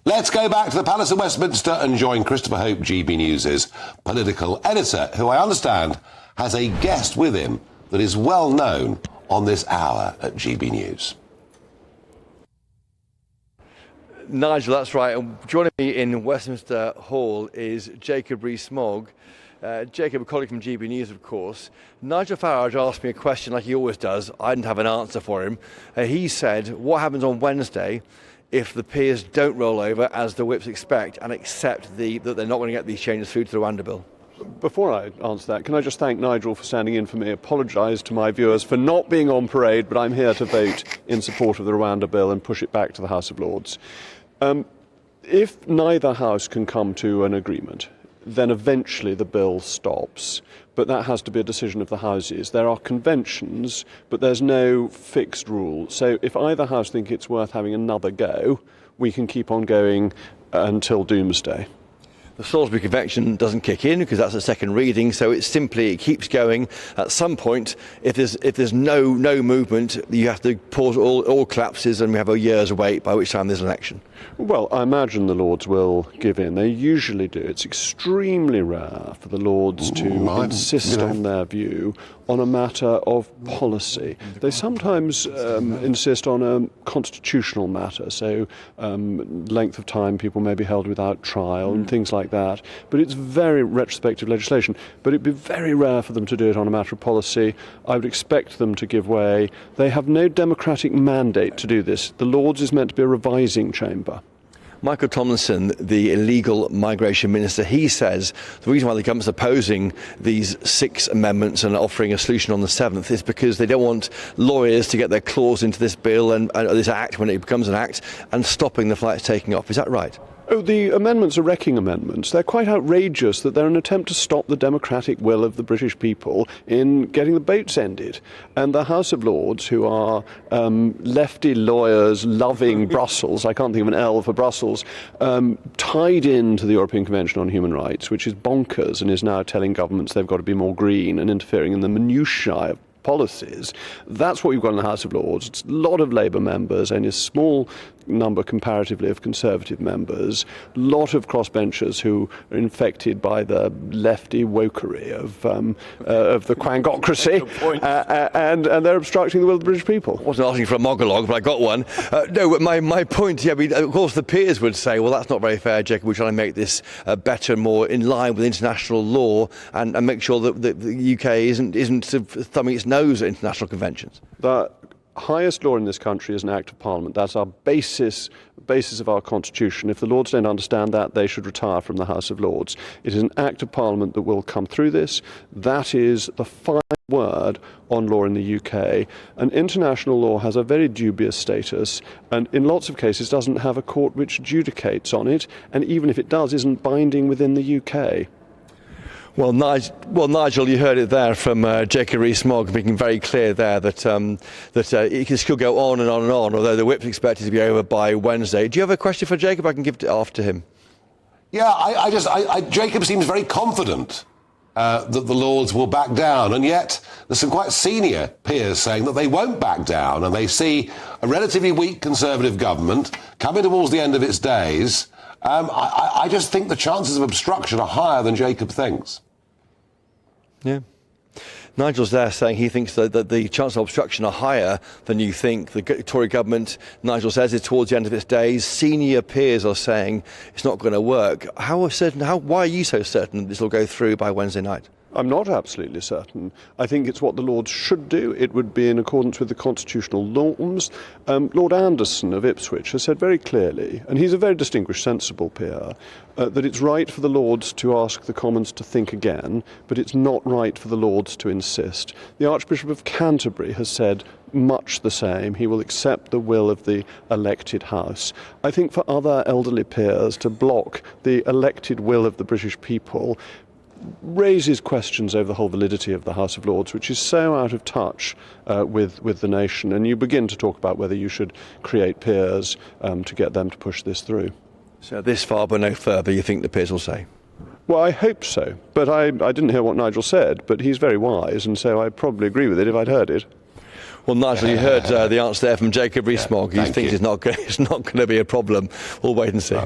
Let's go back to the Palace of Westminster and join Christopher Hope, GB News' political editor, who I understand has a guest with him that is well known on this hour at GB News. Nigel, that's right. And joining me in Westminster Hall is Jacob Rees-Mogg. Jacob, a colleague from GB News, of course. Nigel Farage asked me a question like he always does. I didn't have an answer for him. He said, what happens on Wednesday if the peers don't roll over, as the whips expect, and accept that they're not going to get these changes through to the Rwanda bill? Before I answer that, can I just thank Nigel for standing in for me, apologise to my viewers for not being on parade, but I'm here to vote in support of the Rwanda bill and push it back to the House of Lords. If neither house can come to an agreement, then eventually the bill stops. But that has to be a decision of the houses. There are conventions, but there's no fixed rule. So if either house think it's worth having another go, we can keep on going until doomsday. The Salisbury Convention doesn't kick in because that's a second reading, so it keeps going. At some point, if there's no movement, you have to pause, all collapses, and we have a year's wait, by which time there's an election. Well, I imagine the Lords will give in. They usually do. It's extremely rare for the Lords to insist on their view on a matter of policy. They sometimes insist on a constitutional matter, so length of time people may be held without trial and things like that. But it's very retrospective legislation. But it'd be very rare for them to do it on a matter of policy. I would expect them to give way. They have no democratic mandate to do this. The Lords is meant to be a revising chamber. Michael Tomlinson, the illegal migration minister, he says the reason why the government's opposing these 6 amendments and offering a solution on the 7th is because they don't want lawyers to get their claws into this bill and this act when it becomes an act and stopping the flights taking off. Is that right? Oh, the amendments are wrecking amendments. They're quite outrageous that they're an attempt to stop the democratic will of the British people in getting the boats ended. And the House of Lords, who are lefty lawyers loving Brussels, I can't think of an L for Brussels, tied into the European Convention on Human Rights, which is bonkers and is now telling governments they've got to be more green and interfering in the minutiae of policies. That's what you've got in the House of Lords. It's a lot of Labour members and a small number comparatively of Conservative members, a lot of crossbenchers who are infected by the lefty wokery of the quangocracy, and they're obstructing the will of the British people. I wasn't asking for a monologue, but I got one. No, but my point, of course the peers would say, well, that's not very fair, Jacob, we're trying to make this better, more in line with international law and make sure that the UK isn't thumbing its nose at international conventions. The highest law in this country is an Act of Parliament. That's our basis of our Constitution. If the Lords don't understand that, they should retire from the House of Lords. It is an Act of Parliament that will come through this. That is the final word on law in the UK. And international law has a very dubious status, and in lots of cases doesn't have a court which adjudicates on it, and even if it does, isn't binding within the UK. Well, Nigel, you heard it there from Jacob Rees-Mogg, making very clear there that it can still go on and on and on, although the whip's expected to be over by Wednesday. Do you have a question for Jacob? I can give it off to him. Yeah, Jacob seems very confident that the Lords will back down, and yet there's some quite senior peers saying that they won't back down, and they see a relatively weak Conservative government coming towards the end of its days. I just think the chances of obstruction are higher than Jacob thinks. Yeah. Nigel's there saying he thinks that the chances of obstruction are higher than you think. The Tory government, Nigel says, is towards the end of its days. Senior peers are saying it's not going to work. Why are you so certain this will go through by Wednesday night? I'm not absolutely certain. I think it's what the Lords should do. It would be in accordance with the constitutional norms. Lord Anderson of Ipswich has said very clearly, and he's a very distinguished, sensible peer, that it's right for the Lords to ask the Commons to think again, but it's not right for the Lords to insist. The Archbishop of Canterbury has said much the same. He will accept the will of the elected House. I think for other elderly peers to block the elected will of the British people raises questions over the whole validity of the House of Lords, which is so out of touch with the nation. And you begin to talk about whether you should create peers to get them to push this through. So this far but no further, you think the peers will say? Well, I hope so. But I didn't hear what Nigel said, but he's very wise, and so I'd probably agree with it if I'd heard it. Well, Nigel, you heard the answer there from Jacob Rees-Mogg. He Thank thinks you. it's not going to be a problem. We'll wait and see.